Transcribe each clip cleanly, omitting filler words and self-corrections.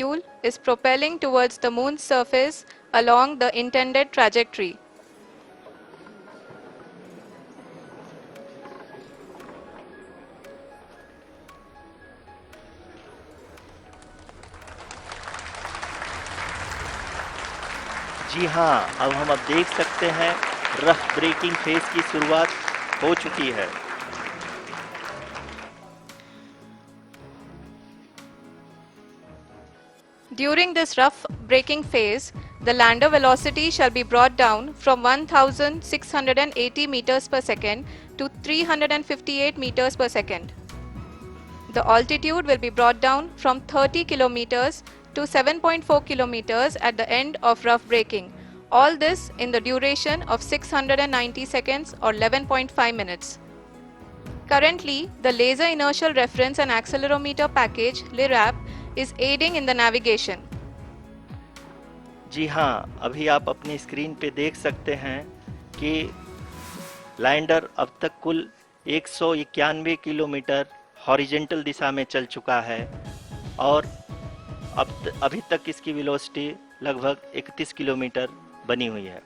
module is propelling towards the moon's surface along the intended trajectory. जी हाँ, अब देख सकते हैं रफ ब्रेकिंग फेज की शुरुआत हो चुकी है। During this rough braking phase, the lander velocity shall be brought down from 1680 meters per second to 358 meters per second. The altitude will be brought down from 30 kilometers to 7.4 kilometers at the end of rough braking. All this in the duration of 690 seconds or 11.5 minutes. Currently, the Laser Inertial Reference and Accelerometer package (LIRAP) is aiding in the navigation. जी हाँ, अभी आप अपनी screen पे देख सकते हैं कि lander अब तक कुल 191 किलोमीटर हॉरिजेंटल दिशा में चल चुका है और अभी तक इसकी वेलोसिटी लगभग 31 किलोमीटर बनी हुई है।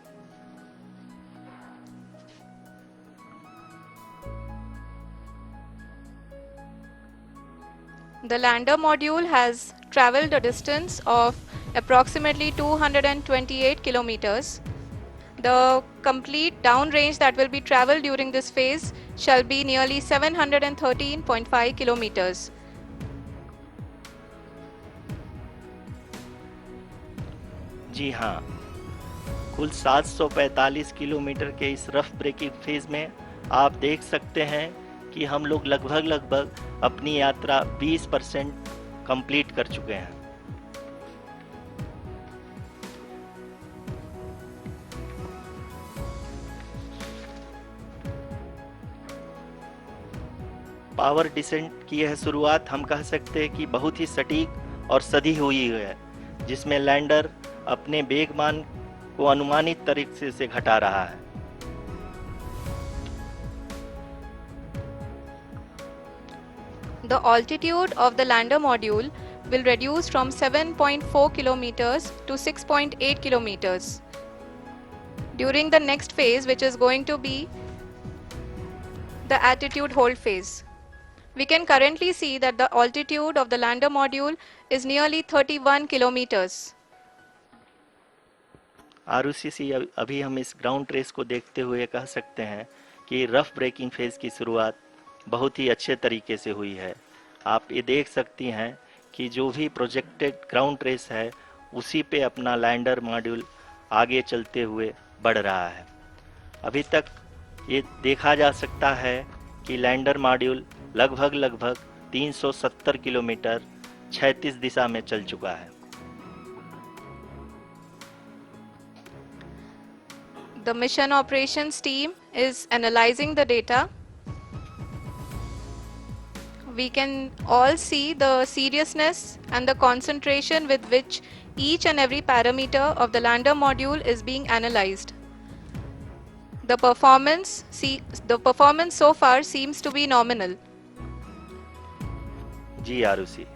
The lander module has traveled a distance of approximately 228 kilometers. The complete downrange that will be traveled during this phase shall be nearly 713.5 kilometers. जी हाँ, कुल 745 किलोमीटर के इस रफ ब्रेकिंग फेज में आप देख सकते हैं कि हम लोग लगभग अपनी यात्रा 20% कंप्लीट कर चुके हैं। पावर डिसेंट की यह शुरुआत हम कह सकते हैं कि बहुत ही सटीक और सधी हुई है, जिसमें लैंडर अपने वेगमान को अनुमानित तरीके से घटा रहा है। The altitude of the lander module will reduce from 7.4 kilometers to 6.8 kilometers. During the next phase, which is going to be the attitude hold phase. We can currently see that the altitude of the lander module is nearly 31 kilometers. Arushi अभी हम इस ground trace को देखते हुए कह सकते हैं कि रफ ब्रेकिंग फेज की शुरुआत बहुत ही अच्छे तरीके से हुई है। आप ये देख सकती हैं कि जो भी प्रोजेक्टेड ग्राउंड ट्रेस है उसी पे अपना लैंडर मॉड्यूल आगे चलते हुए बढ़ रहा है। अभी तक ये देखा जा सकता है कि लैंडर मॉड्यूल लगभग 370 किलोमीटर क्षैतिज दिशा में चल चुका है। The mission operations team is analyzing the data. We can all see the seriousness and the concentration with which each and every parameter of the lander module is being analyzed. The performance so far seems to be nominal. जी आरुषि,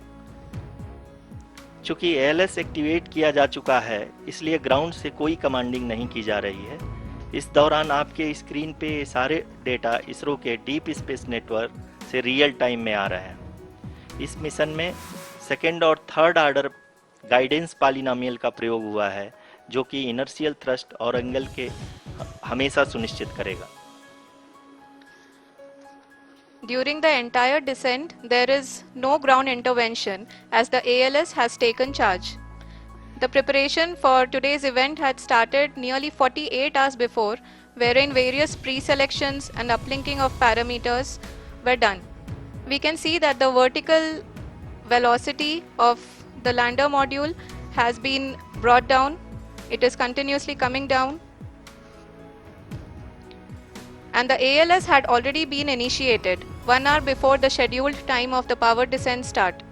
चूंकि ALS activate किया जा चुका है इसलिए ground से कोई commanding नहीं की जा रही है। इस दौरान आपके स्क्रीन पे सारे डेटा इसरो के डीप स्पेस नेटवर्क से रियल टाइम में आ रहे हैं। इस मिशन में सेकेंड और थर्ड ऑर्डर गाइडेंस पॉलिनोमियल का प्रयोग हुआ है, जो कि इनर्शियल थ्रस्ट और एंगल के हमेशा सुनिश्चित करेगा। During the entire descent, there is no ground intervention as the ALS has taken charge. The preparation for today's event had started nearly 48 hours before, wherein various pre-selections and uplinking of parameters were done. We can see that the vertical velocity of the lander module has been brought down. It is continuously coming down. And the ALS had already been initiated 1 hour before the scheduled time of the power descent start.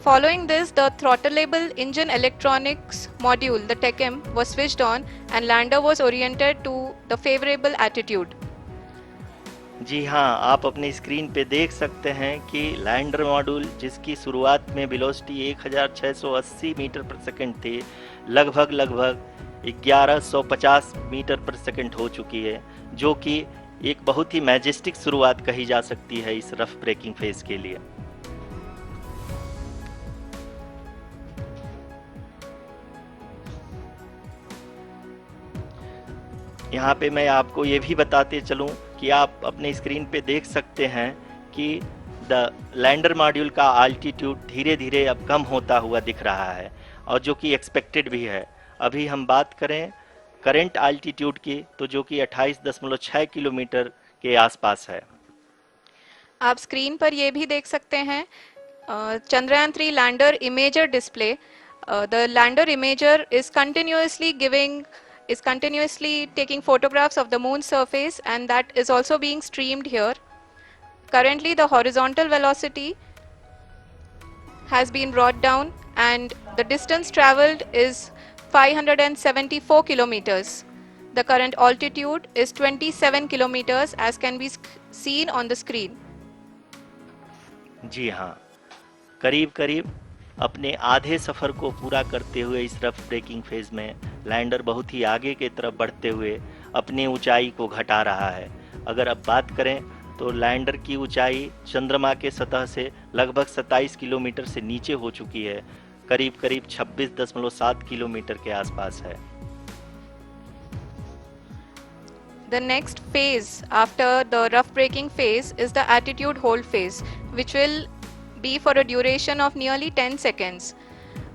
Following this, the throttleable engine electronics module, the TECM, was switched on and lander was oriented to the favorable attitude. जी हाँ, आप अपनी screen पे देख सकते हैं कि lander module जिसकी शुरुआत में वेलोसिटी 1680 मीटर पर सेकंड थी, लगभग 1150 मीटर पर सेकंड हो चुकी है, जो कि एक बहुत ही मैजेस्टिक शुरुआत कही जा सकती है इस रफ ब्रेकिंग फेज के लिए। यहाँ पे मैं आपको ये भी बताते चलूँ कि आप अपने स्क्रीन पे देख सकते हैं कि द लैंडर मॉड्यूल का आल्टीट्यूड धीरे धीरे अब कम होता हुआ दिख रहा है, और जो कि एक्सपेक्टेड भी है। अभी हम बात करें करंट आल्टीट्यूड की, तो जो कि 28.6 किलोमीटर के आसपास है। आप स्क्रीन पर ये भी देख सकते हैं Chandrayaan 3 lander imager display. The lander imager is continuously taking photographs of the moon's surface, and that is also being streamed here. Currently the horizontal velocity has been brought down and the distance traveled is 574 kilometers. The current altitude is 27 kilometers as can be seen on the screen. जी हाँ, करीब करीब अपने आधे सफ़र को पूरा करते हुए इस रफ ब्रेकिंग फेज में लैंडर बहुत ही आगे की तरफ बढ़ते हुए अपनी ऊंचाई को घटा रहा है। अगर अब बात करें तो लैंडर की ऊंचाई चंद्रमा के सतह से लगभग 27 किलोमीटर से नीचे हो चुकी है, करीब करीब 26.7 किलोमीटर के आसपास है। The next phase after the rough braking phase is the attitude hold phase, which will be for a duration of nearly 10 seconds.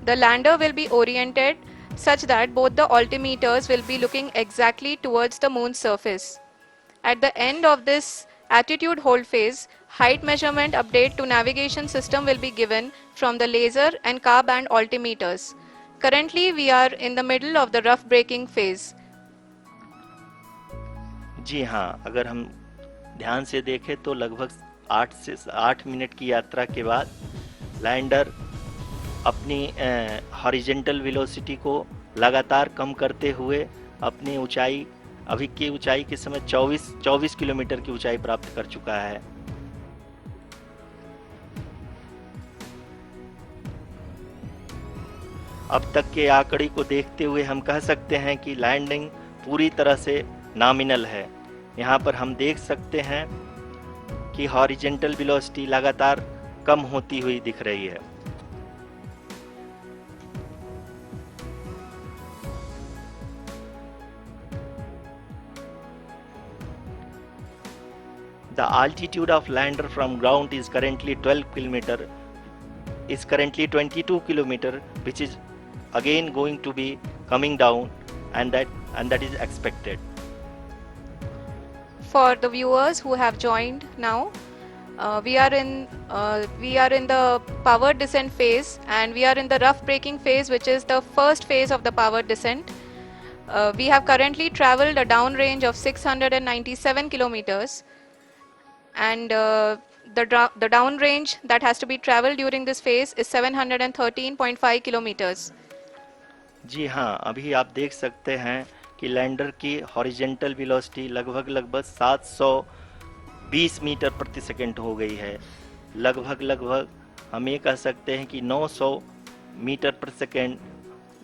The lander will be oriented such that both the altimeters will be looking exactly towards the moon's surface. At the end of this attitude hold phase, height measurement update to navigation system will be given from the laser and car band altimeters. Currently, we are in the middle of the rough braking phase. जी हाँ, अगर हम ध्यान से देखें तो लगभग 8 minute की यात्रा के बाद लैंडर अपनी हॉरिजेंटल वेलोसिटी को लगातार कम करते हुए अपनी ऊंचाई, अभी की ऊंचाई के समय 24 किलोमीटर की ऊंचाई प्राप्त कर चुका है। अब तक के आंकड़े को देखते हुए हम कह सकते हैं कि लैंडिंग पूरी तरह से नॉमिनल है। यहाँ पर हम देख सकते हैं कि हॉरिजेंटल वेलोसिटी लगातार कम होती हुई दिख रही है। The altitude of lander from ground is currently 22 kilometer, which is again going to be coming down, and that is expected. For the viewers who have joined now, we are in the power descent phase, and we are in the rough braking phase, which is the first phase of the power descent. We have currently traveled a downrange of 697 kilometers, and the downrange that has to be traveled during this phase is 713.5 kilometers. जी हाँ, अभी आप देख सकते हैं कि lander की horizontal velocity लगभग 720 metre प्रति सेकंड हो गई है। लगभग हम ये कह सकते हैं कि 900 मीटर प्रति सेकंड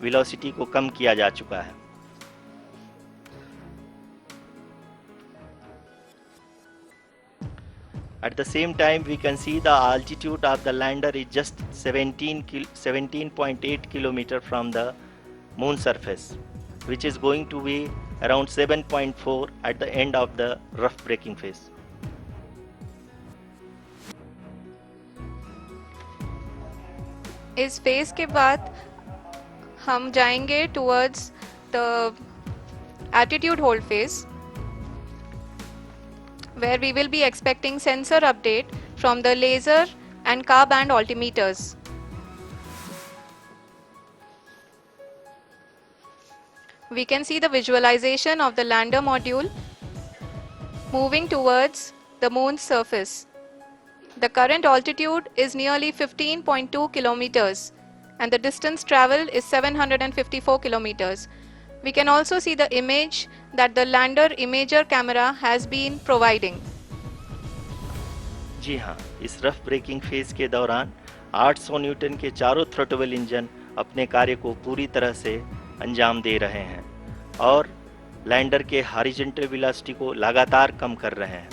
वेलोसिटी को कम किया जा चुका है। At the same time, we can see the altitude of the lander is just 17.8 kilometer from the moon surface, which is going to be around 7.4 at the end of the rough braking phase. इस phase के बाद हम जाएंगे towards the attitude hold phase, where we will be expecting sensor update from the laser and car band altimeters. We can see the visualization of the lander module moving towards the moon's surface. The current altitude is nearly 15.2 kilometers and the distance traveled is 754 kilometers. We can also see the image that the lander imager camera has been providing. जी हाँ, इस rough breaking phase के दौरान 800 Newton के चारों throttle engine अपने कार्य को पूरी तरह से अंजाम दे रहे हैं और लैंडर के हॉरिजॉन्टल वेलोसिटी को लगातार कम कर रहे हैं।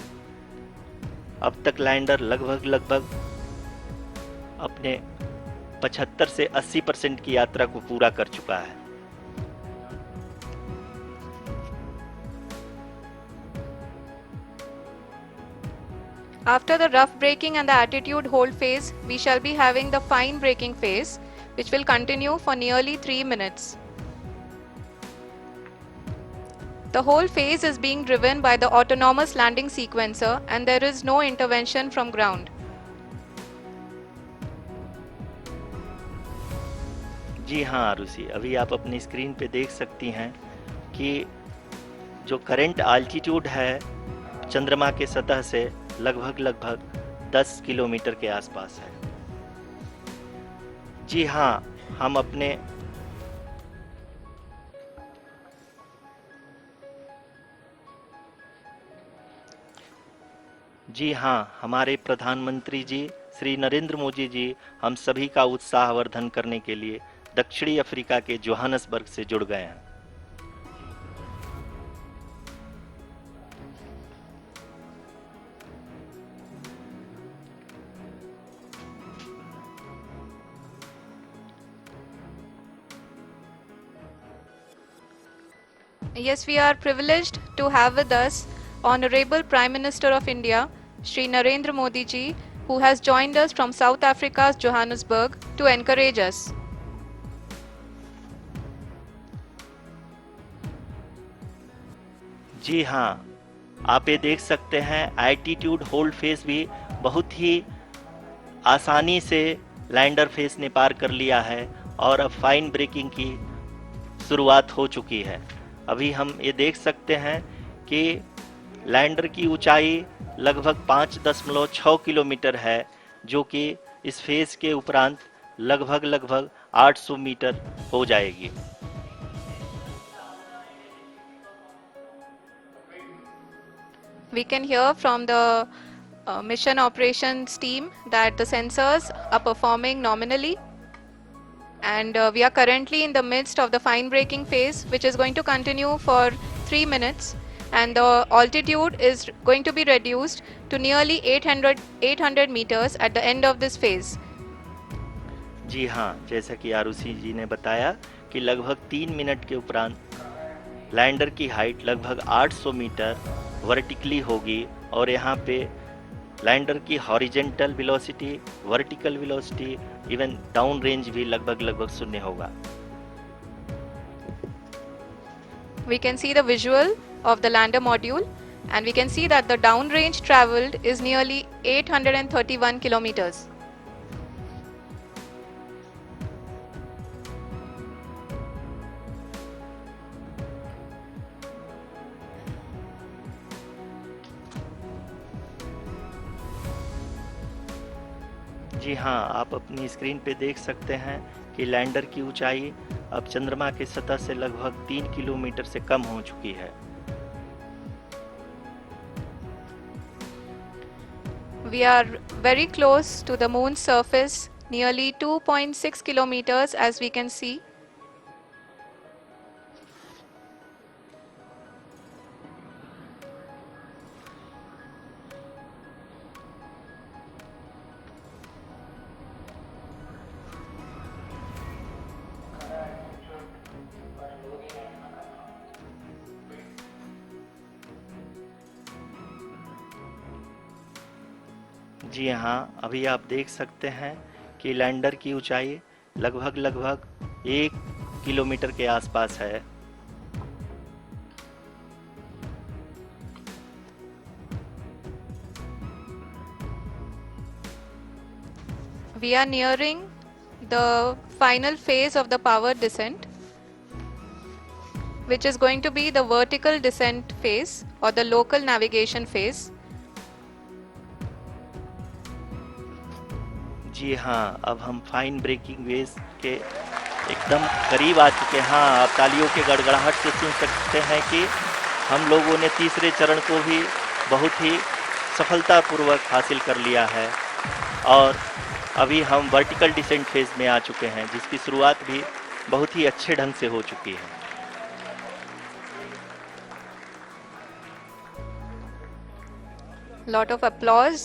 अब तक लैंडर लगभग अपने 75 से 80% की यात्रा को पूरा कर चुका है। After the rough braking and the attitude hold phase, we shall be having the fine braking phase, which will continue for nearly 3 minutes. The whole phase is being driven by the autonomous landing sequencer and there is no intervention from ground. जी हाँ आरुषि, अभी आप अपनी screen पे देख सकती हैं कि जो करंट आल्टीट्यूड है चंद्रमा के सतह से लगभग 10 किलोमीटर के आसपास है। जी हाँ, हमारे प्रधानमंत्री जी श्री नरेंद्र मोदी जी हम सभी का उत्साहवर्धन करने के लिए दक्षिणी अफ्रीका के जोहानसबर्ग से जुड़ गए हैं। Yes, we are privileged to have with us Honorable Prime Minister of India, Shri Narendra Modi ji, who has joined us from South Africa's Johannesburg to encourage us. जी हाँ, आप ये देख सकते हैं एल्टीट्यूड होल्ड फेस भी बहुत ही आसानी से लैंडर फेस ने पार कर लिया है और अब फाइन ब्रेकिंग की शुरुआत हो चुकी है। अभी हम ये देख सकते हैं कि लैंडर की ऊंचाई लगभग 5.6 किलोमीटर है, जो कि इस फेज के उपरांत लगभग 800 मीटर हो जाएगी। We can hear from the mission operations team that the sensors are performing nominally. And we are currently in the midst of the fine braking phase, which is going to continue for 3 minutes. And the altitude is going to be reduced to nearly 800 meters at the end of this phase. जी हाँ, जैसा कि आरुषि जी ने बताया कि लगभग 3 minute के उपरांत lander की हाइट लगभग 800 मीटर वर्टिकली होगी और यहाँ पे लैंडर की horizontal velocity, vertical velocity, even down range भी लगभग शून्य होगा। We can see the visual of the lander module and we can see that the down range traveled is nearly 831 kilometers. जी हाँ, आप अपनी स्क्रीन पे देख सकते हैं कि लैंडर की ऊंचाई अब चंद्रमा की सतह से लगभग 3 किलोमीटर से कम हो चुकी है। We are very close to the moon's surface, nearly 2.6 kilometers as we can see. जी हाँ, अभी आप देख सकते हैं कि लैंडर की ऊंचाई लगभग 1 किलोमीटर के आसपास है। We are nearing the final phase of the power descent, which is going to be the vertical descent phase or the local navigation phase. जी हाँ, अब हम फाइन ब्रेकिंग वेज के एकदम करीब आ चुके हैं। हाँ, आप तालियों के गड़गड़ाहट से सुन सकते हैं कि हम लोगों ने तीसरे चरण को भी बहुत ही सफलतापूर्वक हासिल कर लिया है और अभी हम वर्टिकल डिसेंट फेज में आ चुके हैं, जिसकी शुरुआत भी बहुत ही अच्छे ढंग से हो चुकी है। Lot of applause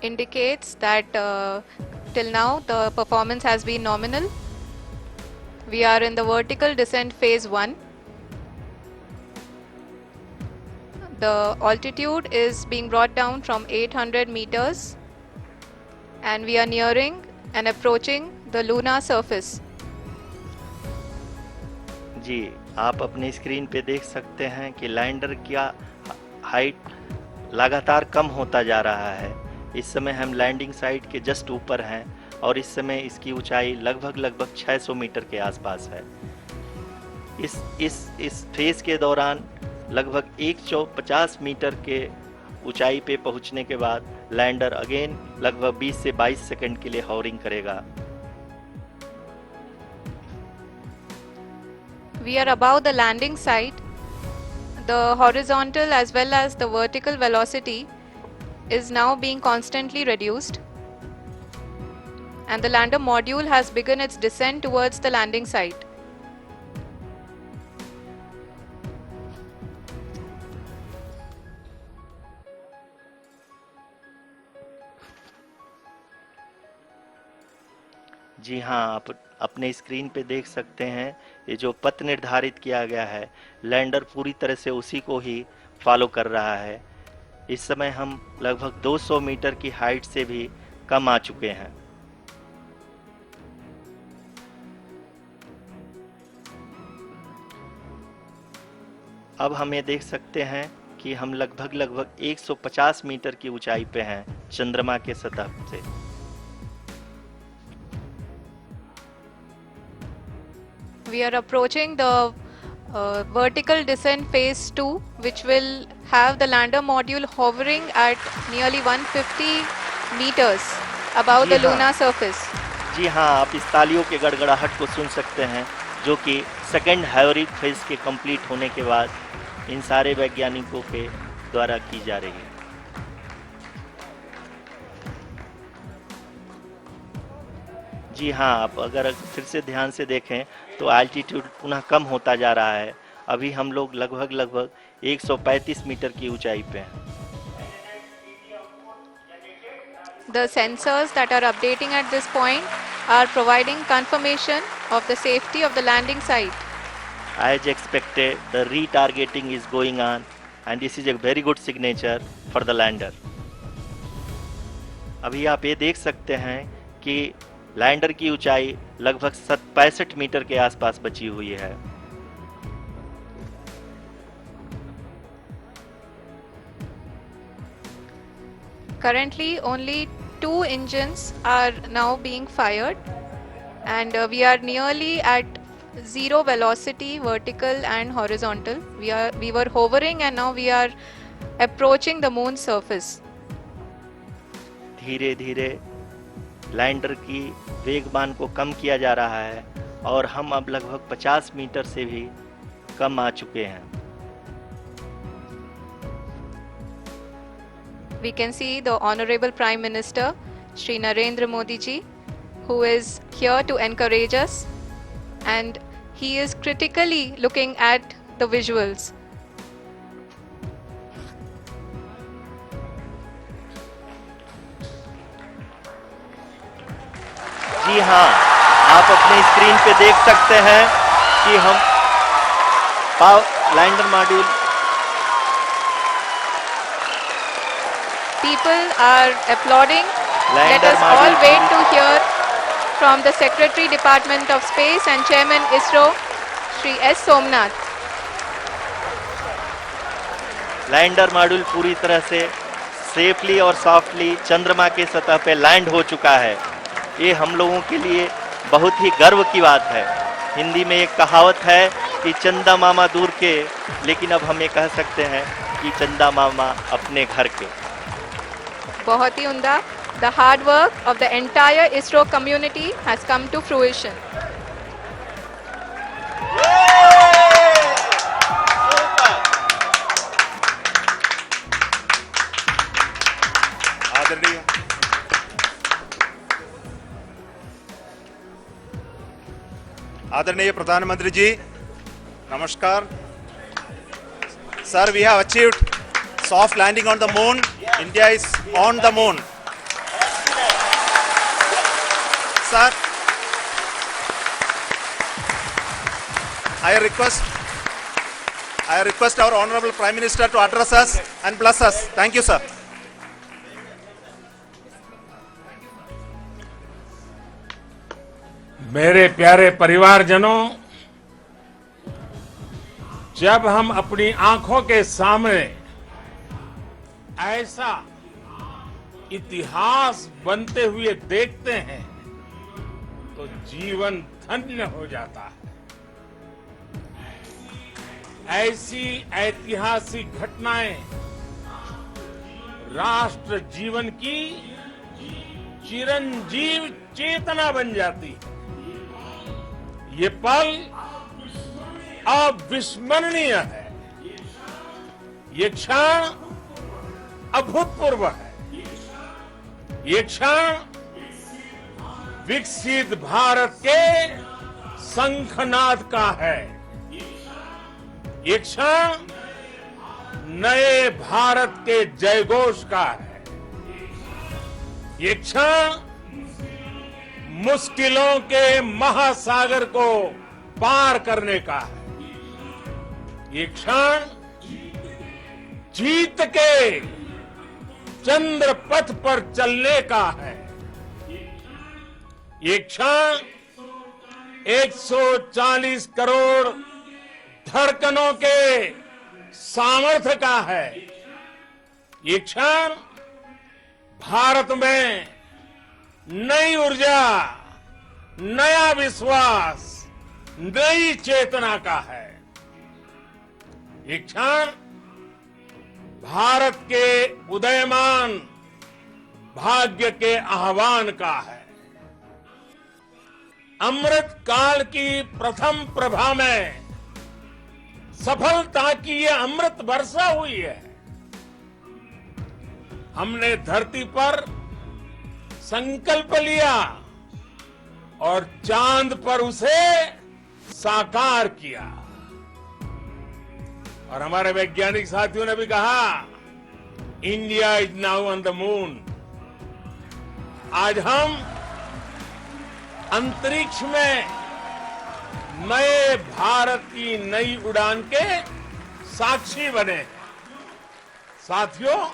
indicates that till now the performance has been nominal. We are in the vertical descent phase 1. The altitude is being brought down from 800 meters and we are nearing and approaching the lunar surface. जी, आप अपने screen पे देख सकते हैं कि lander का height लगातार कम होता जा रहा है। इस समय हम लैंडिंग साइट के जस्ट ऊपर हैं और इस समय इसकी ऊंचाई लगभग 600 मीटर के आसपास है। इस फेज के दौरान लगभग 150 मीटर के ऊंचाई पे पहुंचने के बाद लैंडर अगेन लगभग 20 से 22 सेकंड के लिए हॉवरिंग करेगा। We are above the landing site. The horizontal as well as the vertical velocity is now being constantly reduced. And the lander module has begun its descent towards the landing site. जी हाँ, आप अपने screen पे देख सकते हैं ये जो पथ निर्धारित किया गया है, लैंडर पूरी तरह से उसी को ही फॉलो कर रहा है। इस समय हम लगभग 200 मीटर की हाइट से भी कम आ चुके हैं। अब हम ये देख सकते हैं कि हम लगभग 150 मीटर की ऊंचाई पे हैं चंद्रमा के सतह से। We are approaching the vertical descent phase 2, which will have the lander module hovering at nearly 150 meters above the lunar surface. जी हाँ, आप इस तालियों के गड़गड़ाहट को सुन सकते हैं, जो कि सेकेंड हाइवरिक फेज के कंप्लीट होने के बाद इन सारे वैज्ञानिकों के द्वारा की जा रही है। जी हाँ, आप अगर फिर से ध्यान से देखें तो एल्टीट्यूड पुनः कम होता जा रहा है। अभी हम लोग लगभग 135 मीटर की ऊंचाई पे हैं। The sensors that are updating at this point are providing confirmation of the safety of the landing site. As expected, the retargeting is going on and this is a very good signature for the lander. अभी आप ये देख सकते हैं कि lander की ऊंचाई लगभग 65 मीटर के आसपास बची हुई है। Currently, only 2 engines are now being fired, and we are nearly at zero velocity, vertical and horizontal. We were hovering, and now we are approaching the moon's surface. धीरे धीरे लैंडर की वेगमान को कम किया जा रहा है और हम अब लगभग 50 मीटर से भी कम आ चुके हैं। We can see the Honorable Prime Minister, Shri Narendra Modi ji, who is here to encourage us, and he is critically looking at the visuals. जी हाँ, आप अपने स्क्रीन पे देख सकते हैं कि हम lander module People are applauding. Let us all wait to hear from the Secretary Department of Space and Chairman ISRO, Shri S. Somnath. Lander module पूरी तरह से सेफली और सॉफ्टली चंद्रमा के सतह पे लैंड हो चुका है। ये हम लोगों के लिए बहुत ही गर्व की बात है। हिंदी में एक कहावत है कि चंदा मामा दूर के, लेकिन अब हम ये कह सकते हैं कि चंदा मामा अपने घर के। बहुत ही उम्दा. The hard work of the entire ISRO community has come to fruition. आदरणीय प्रधानमंत्री जी, नमस्कार. Sir, we have achieved soft landing on the moon. India is on the moon. Sir, I request our Honorable Prime Minister to address us and bless us. Thank you, sir. मेरे प्यारे परिवारजनों, जब हम अपनी आंखों के सामने ऐसा इतिहास बनते हुए देखते हैं तो जीवन धन्य हो जाता है. ऐसी ऐतिहासिक घटनाएं राष्ट्र जीवन की चिरंजीव चेतना बन जाती है. ये पल अविस्मरणीय है. ये क्षण अभूतपूर्व है. ये क्षण विकसित भारत के शंखनाद का है. ये क्षण नए भारत के जयघोष का है. ये क्षण मुश्किलों के महासागर को पार करने का है. ये क्षण जीत के चंद्र पथ पर चलने का है. ये क्षण 140 करोड़ धड़कनों के सामर्थ्य का है. ये क्षण भारत में नई ऊर्जा, नया विश्वास, नई चेतना का है. ये क्षण भारत के उदयमान भाग्य के आह्वान का है. अमृत काल की प्रथम प्रभा में सफलता की ये अमृत वर्षा हुई है. हमने धरती पर संकल्प लिया और चांद पर उसे साकार किया. और हमारे वैज्ञानिक साथियों ने भी कहा, India is now on the moon. आज हम अंतरिक्ष में नए भारत की नई उड़ान के साक्षी बने हैं. साथियों,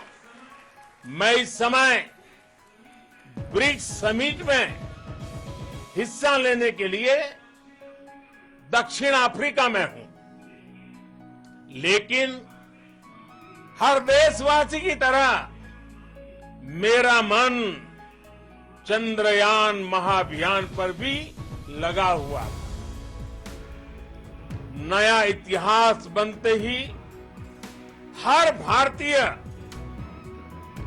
मैं इस समय ब्रिक्स समिट में हिस्सा लेने के लिए दक्षिण अफ्रीका में हूं. लेकिन हर देशवासी की तरह मेरा मन चंद्रयान महाअभियान पर भी लगा हुआ था. नया इतिहास बनते ही हर भारतीय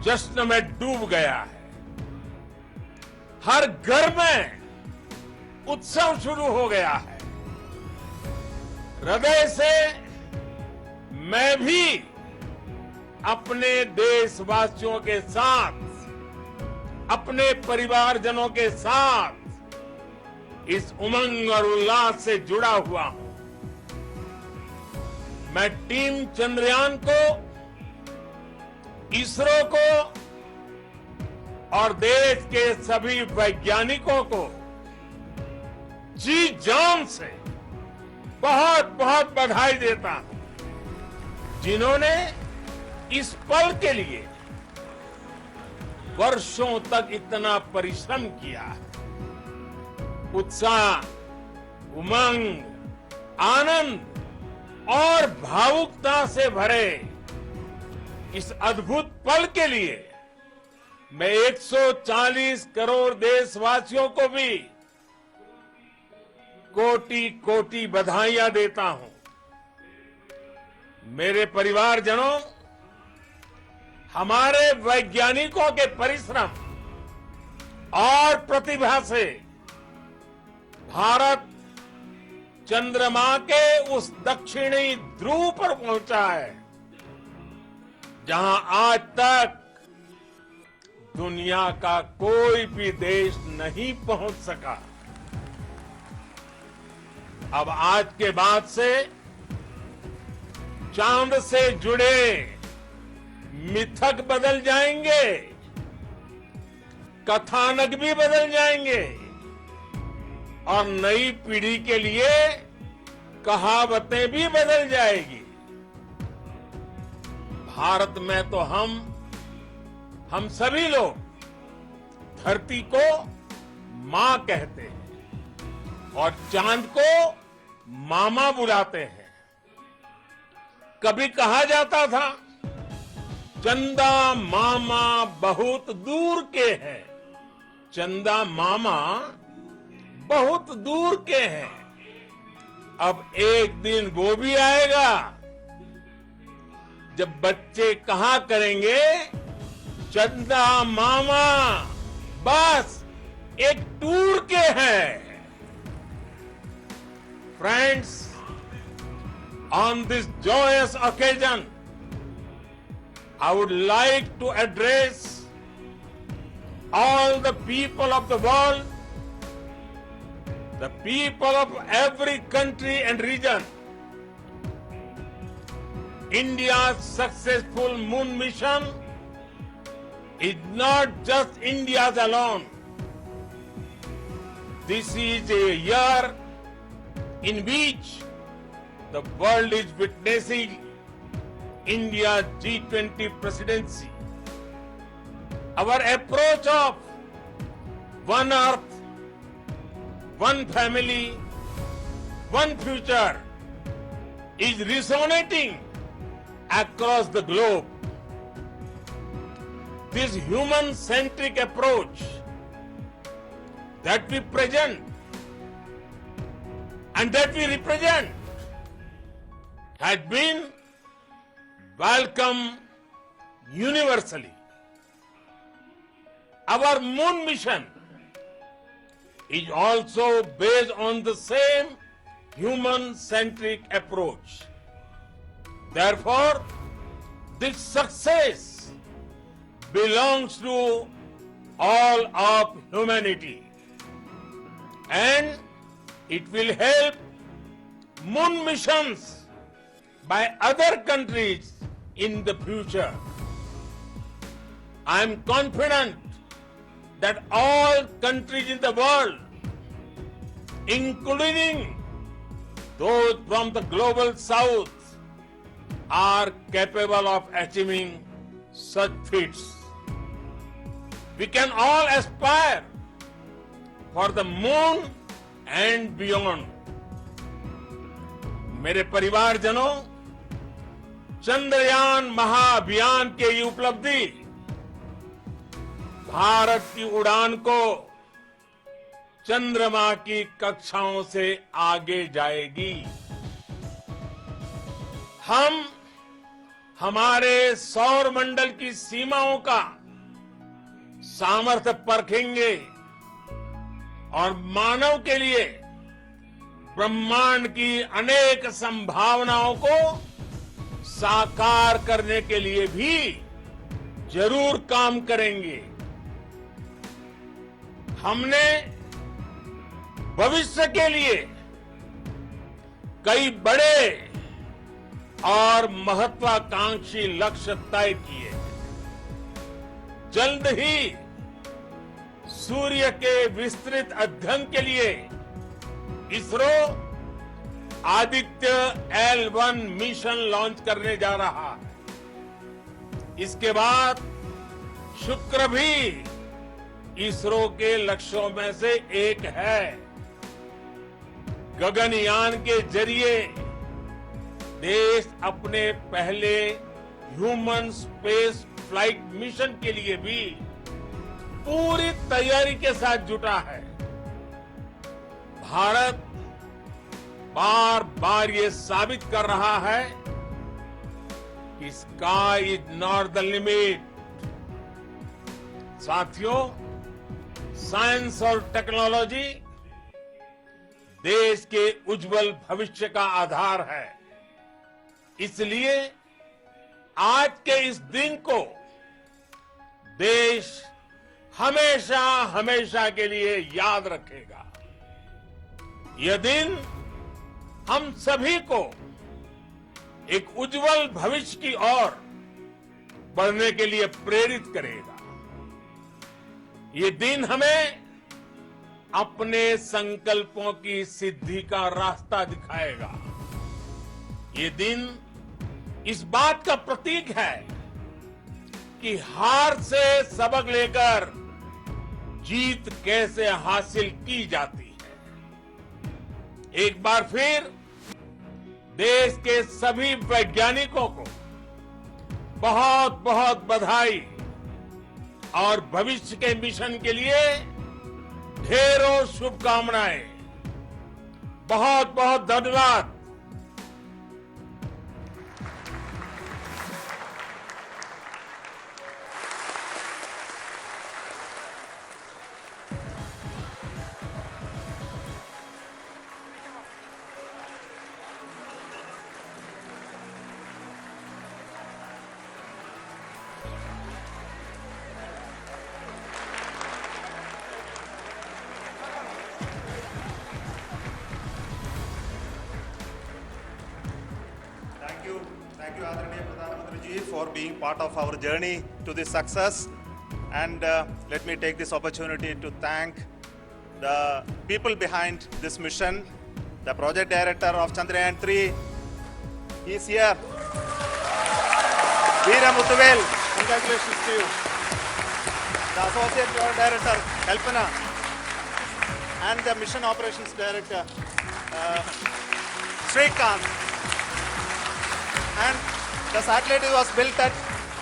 जश्न में डूब गया है. हर घर में उत्सव शुरू हो गया है. हृदय से मैं भी अपने देशवासियों के साथ, अपने परिवारजनों के साथ इस उमंग और उल्लास से जुड़ा हुआ हूं. मैं टीम चंद्रयान को, इसरो को और देश के सभी वैज्ञानिकों को जी जान से बहुत बहुत बधाई देता हूं, जिन्होंने इस पल के लिए वर्षों तक इतना परिश्रम किया है. उत्साह, उमंग, आनंद और भावुकता से भरे इस अद्भुत पल के लिए मैं 140 करोड़ देशवासियों को भी कोटि कोटि बधाइयां देता हूं. मेरे परिवारजनों, हमारे वैज्ञानिकों के परिश्रम और प्रतिभा से भारत चंद्रमा के उस दक्षिणी ध्रुव पर पहुंचा है, जहां आज तक दुनिया का कोई भी देश नहीं पहुंच सका. अब आज के बाद से चांद से जुड़े मिथक बदल जाएंगे, कथानक भी बदल जाएंगे और नई पीढ़ी के लिए कहावतें भी बदल जाएगी। भारत में तो हम सभी लोग धरती को मां कहते हैं और चांद को मामा बुलाते हैं। कभी कहा जाता था चंदा मामा बहुत दूर के हैं, चंदा मामा बहुत दूर के हैं। अब एक दिन वो भी आएगा जब बच्चे कहा करेंगे चंदा मामा बस एक टूर के हैं। Friends, on this joyous occasion, I would like to address all the people of the world, the people of every country and region. India's successful moon mission is not just India's alone. This is a year in which the world is witnessing India's G20 presidency. Our approach of one earth, one family, one future is resonating across the globe. This human-centric approach that we present and that we represent has been welcomed universally. Our moon mission is also based on the same human-centric approach. Therefore, this success belongs to all of humanity, and it will help moon missions by other countries in the future. I am confident that all countries in the world, including those from the global south, are capable of achieving such feats. We can all aspire for the moon and beyond. मेरे परिवारजनों, चंद्रयान महाअभियान के ये उपलब्धि भारत की उड़ान को चंद्रमा की कक्षाओं से आगे जाएगी। हम हमारे सौर मंडल की सीमाओं का सामर्थ्य परखेंगे और मानव के लिए ब्रह्मांड की अनेक संभावनाओं को साकार करने के लिए भी जरूर काम करेंगे। हमने भविष्य के लिए कई बड़े और महत्वाकांक्षी लक्ष्य तय किए हैं। जल्द ही सूर्य के विस्तृत अध्ययन के लिए ISRO Aditya L1 mission launch करने जा रहा है। इसके बाद शुक्र भी इसरो के लक्ष्यों में से एक है। गगनयान के जरिए देश अपने पहले ह्यूमन स्पेस फ्लाइट मिशन के लिए भी पूरी तैयारी के साथ जुटा है। भारत बार बार ये साबित कर रहा है कि sky is not the limit. साथियों, साइंस और टेक्नोलॉजी देश के उज्जवल भविष्य का आधार है। इसलिए आज के इस दिन को देश हमेशा हमेशा के लिए याद रखेगा। यह दिन हम सभी को एक उज्जवल भविष्य की ओर बढ़ने के लिए प्रेरित करेगा। ये दिन हमें अपने संकल्पों की सिद्धि का रास्ता दिखाएगा। ये दिन इस बात का प्रतीक है कि हार से सबक लेकर जीत कैसे हासिल की जाती है। एक बार फिर देश के सभी वैज्ञानिकों को बहुत बहुत बधाई और भविष्य के मिशन के लिए ढेरों शुभकामनाएं। बहुत बहुत धन्यवाद। Thank you, Adharaniya Pradhan Mantri ji, for being part of our journey to this success. And let me take this opportunity to thank the people behind this mission, the project director of Chandrayaan-3. He is here. Veera Muthuvel, congratulations to you. The associate project director, Kalpana, and the mission operations director, Srikanth. And the satellite was built at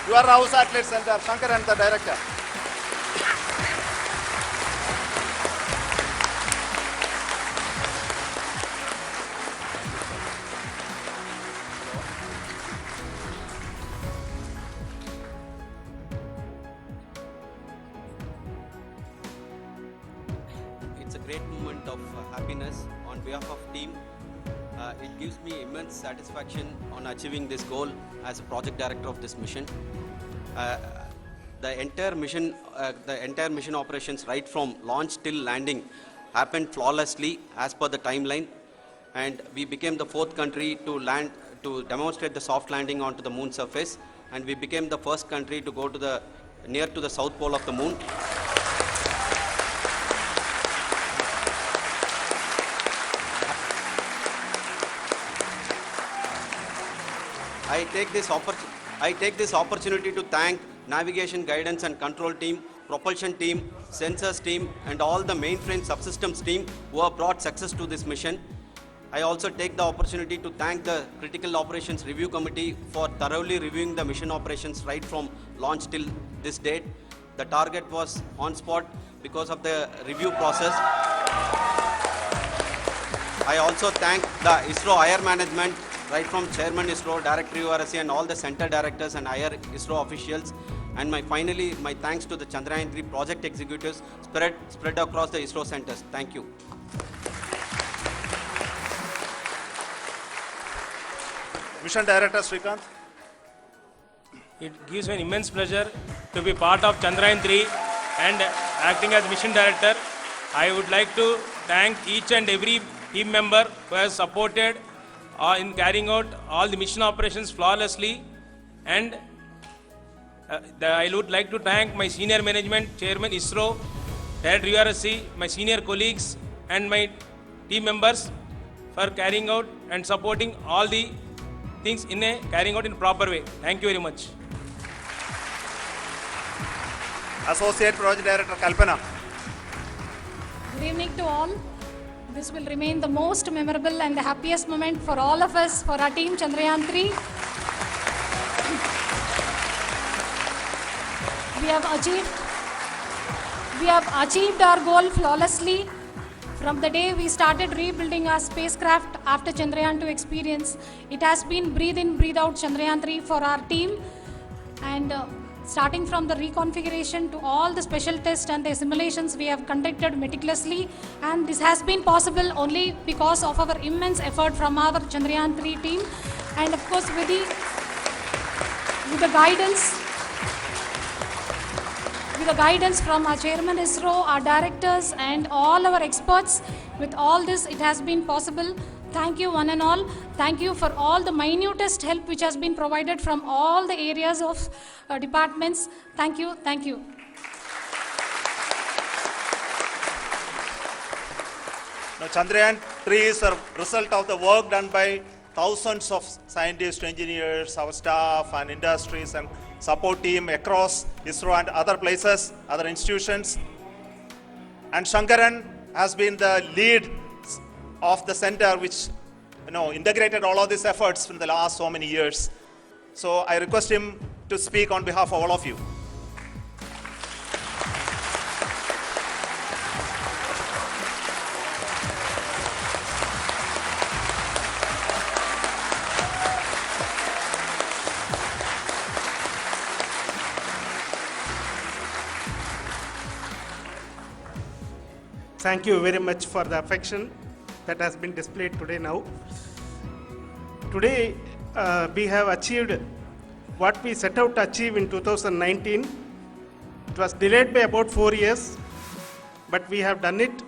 your house satellite center, Shankar and the director. It's a great moment of happiness on behalf of team. It gives me immense satisfaction on achieving this goal as a project director of this mission. The entire mission operations right from launch till landing happened flawlessly as per the timeline, and we became the 4th country to demonstrate the soft landing onto the moon surface, and we became the first country to go to near to the south pole of the moon. I take this opportunity to thank navigation, guidance and control team, propulsion team, sensors team and all the mainframe subsystems team who have brought success to this mission. I also take the opportunity to thank the Critical Operations Review Committee for thoroughly reviewing the mission operations right from launch till this date. The target was on spot because of the review process. I also thank the ISRO higher management, right from Chairman ISRO, Director URSC and all the center directors and higher ISRO officials. And finally, my thanks to the Chandrayaan-3 project executives spread across the ISRO centers. Thank you. Mission Director Srikanth. It gives me an immense pleasure to be part of Chandrayaan-3 and acting as Mission Director. I would like to thank each and every team member who has supported in carrying out all the mission operations flawlessly, and I would like to thank my senior management, Chairman ISRO, Director URSC, my senior colleagues and my team members for carrying out and supporting all the things carrying out in a proper way. Thank you very much. Associate Project Director Kalpana. Good evening to all. This will remain the most memorable and the happiest moment for all of us, for our team Chandrayaan-3. We have achieved our goal flawlessly. From the day we started rebuilding our spacecraft after Chandrayaan-2 experience, it has been breathe in, breathe out Chandrayaan-3 for our team. And starting from the reconfiguration to all the special tests and the simulations we have conducted meticulously, and this has been possible only because of our immense effort from our Chandrayaan-3 team, and of course with the guidance from our Chairman ISRO, our directors and all our experts. With all this, it has been possible Thank you one and all. Thank you for all the minutest help which has been provided from all the areas of departments. Thank you. Thank you. Now, Chandrayaan-3 is a result of the work done by thousands of scientists, engineers, our staff and industries and support team across ISRO and other places, other institutions. And Shankaran has been the lead of the center which integrated all of these efforts in the last so many years. So I request him to speak on behalf of all of you. Thank you very much for the affection that has been displayed today now. Today, we have achieved what we set out to achieve in 2019. It was delayed by about 4 years, but we have done it.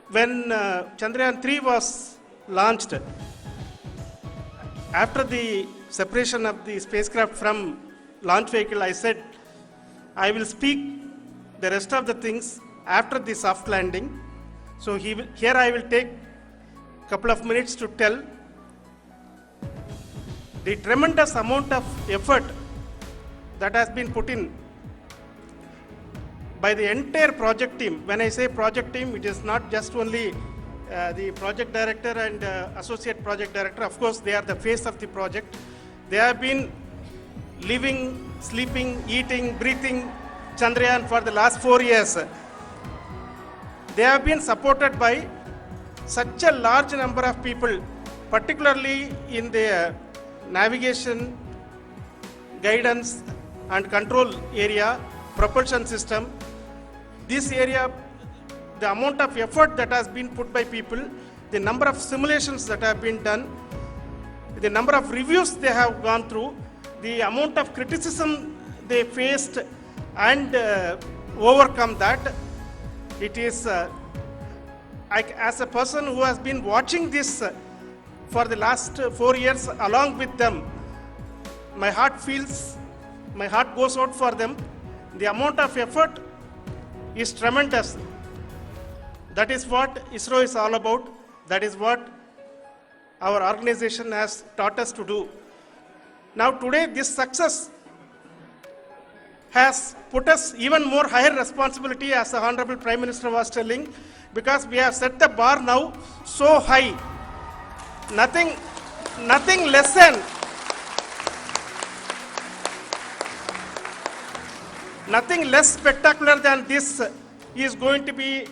When Chandrayaan-3 was launched, after the separation of the spacecraft from launch vehicle, I said, I will speak the rest of the things after the soft landing. So here I will take a couple of minutes to tell the tremendous amount of effort that has been put in by the entire project team. When I say project team, it is not just only the project director and associate project director. Of course, they are the face of the project. They have been living, sleeping, eating, breathing Chandrayaan for the last 4 years. They have been supported by such a large number of people, particularly in the navigation, guidance and control area, propulsion system. This area, the amount of effort that has been put by people, the number of simulations that have been done, the number of reviews they have gone through, the amount of criticism they faced and overcome that. It is, as a person who has been watching this for the last 4 years along with them, my heart goes out for them. The amount of effort is tremendous. That is what ISRO is all about. That is what our organization has taught us to do. Now today, this success has put us even more higher responsibility, as the Honorable Prime Minister was telling, because we have set the bar now so high. Nothing less spectacular than this is going to be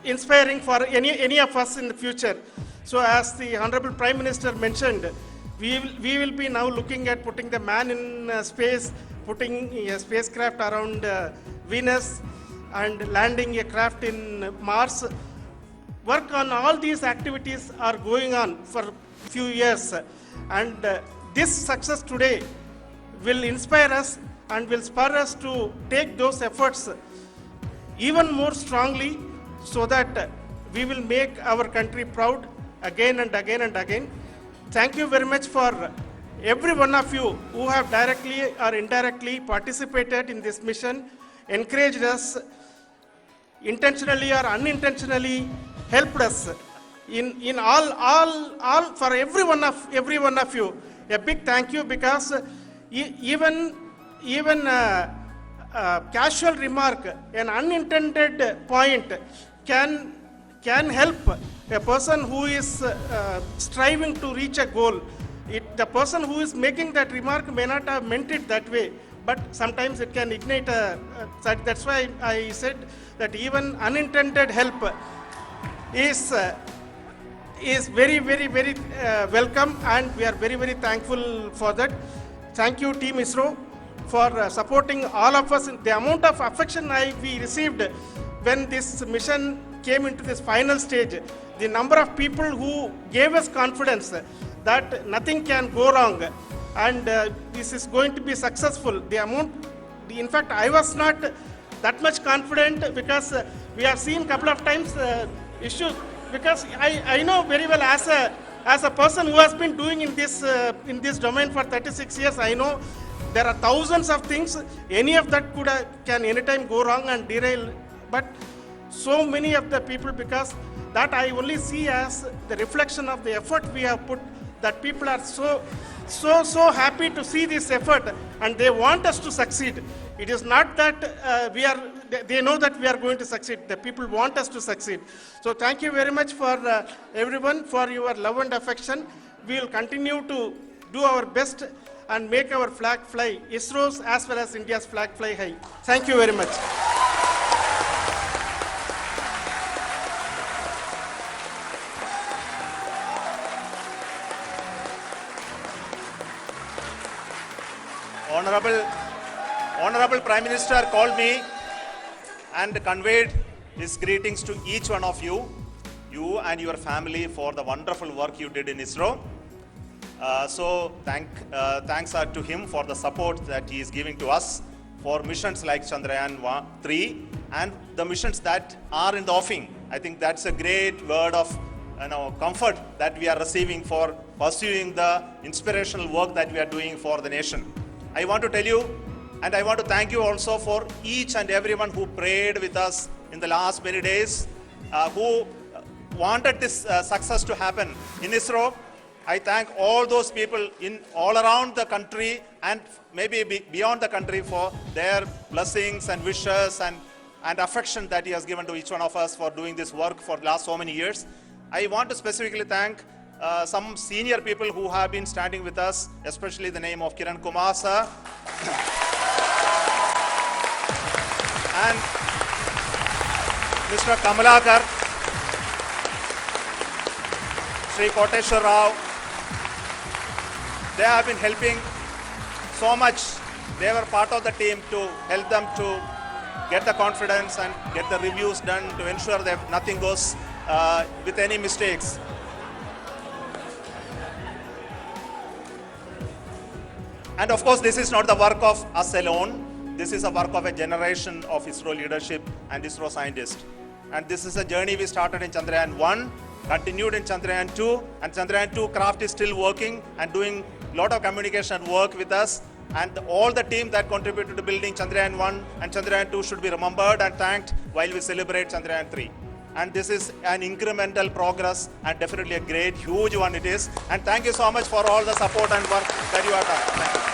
inspiring for any of us in the future. So as the Honorable Prime Minister mentioned, we will be now looking at putting the man in space, putting a spacecraft around Venus and landing a craft in Mars. Work on all these activities are going on for a few years, and this success today will inspire us and will spur us to take those efforts even more strongly, so that we will make our country proud again and again and again. Thank you very much for every one of you who have directly or indirectly participated in this mission, encouraged us, intentionally or unintentionally helped us in all for every one of you. A big thank you, because even casual remark, an unintended point can help a person who is striving to reach a goal. The person who is making that remark may not have meant it that way, but sometimes it can ignite that's why I said that even unintended help is very, very, very welcome, and we are very, very thankful for that. Thank you, Team ISRO, for supporting all of us. The amount of affection we received when this mission came into this final stage, the number of people who gave us confidence that nothing can go wrong and this is going to be successful. In fact, I was not that much confident, because we have seen a couple of times issues. because I know very well as a person who has been doing in this domain for 36 years, I know there are thousands of things. Any of that can anytime go wrong and derail. But so many of the people, because that I only see as the reflection of the effort we have put, that people are so happy to see this effort and they want us to succeed. It is not that they know that we are going to succeed. The people want us to succeed. So thank you very much for everyone for your love and affection. We will continue to do our best and make our flag fly, ISRO's as well as India's flag fly high. Thank you very much. Honorable Prime Minister called me and conveyed his greetings to each one of you and your family for the wonderful work you did in ISRO. Thanks are to him for the support that he is giving to us for missions like Chandrayaan-3 and the missions that are in the offing. I think that's a great word of comfort that we are receiving for pursuing the inspirational work that we are doing for the nation. I want to tell you, and I want to thank you also for each and everyone who prayed with us in the last many days, who wanted this success to happen in ISRO. I thank all those people in all around the country and maybe beyond the country for their blessings and wishes and affection that he has given to each one of us for doing this work for the last so many years. I want to specifically thank some senior people who have been standing with us, especially the name of Kiran Kumar sir and Mr. Kamalakar, Sri Koteshwar Rao. They have been helping so much. They were part of the team to help them to get the confidence and get the reviews done to ensure that nothing goes with any mistakes. And of course, this is not the work of us alone. This is a work of a generation of ISRO leadership and ISRO scientists. And this is a journey we started in Chandrayaan-1, continued in Chandrayaan-2, and Chandrayaan-2 craft is still working and doing a lot of communication work with us. And all the team that contributed to building Chandrayaan-1 and Chandrayaan-2 should be remembered and thanked while we celebrate Chandrayaan-3. And this is an incremental progress and definitely a great, huge one it is. And thank you so much for all the support and work that you have done. Thank you.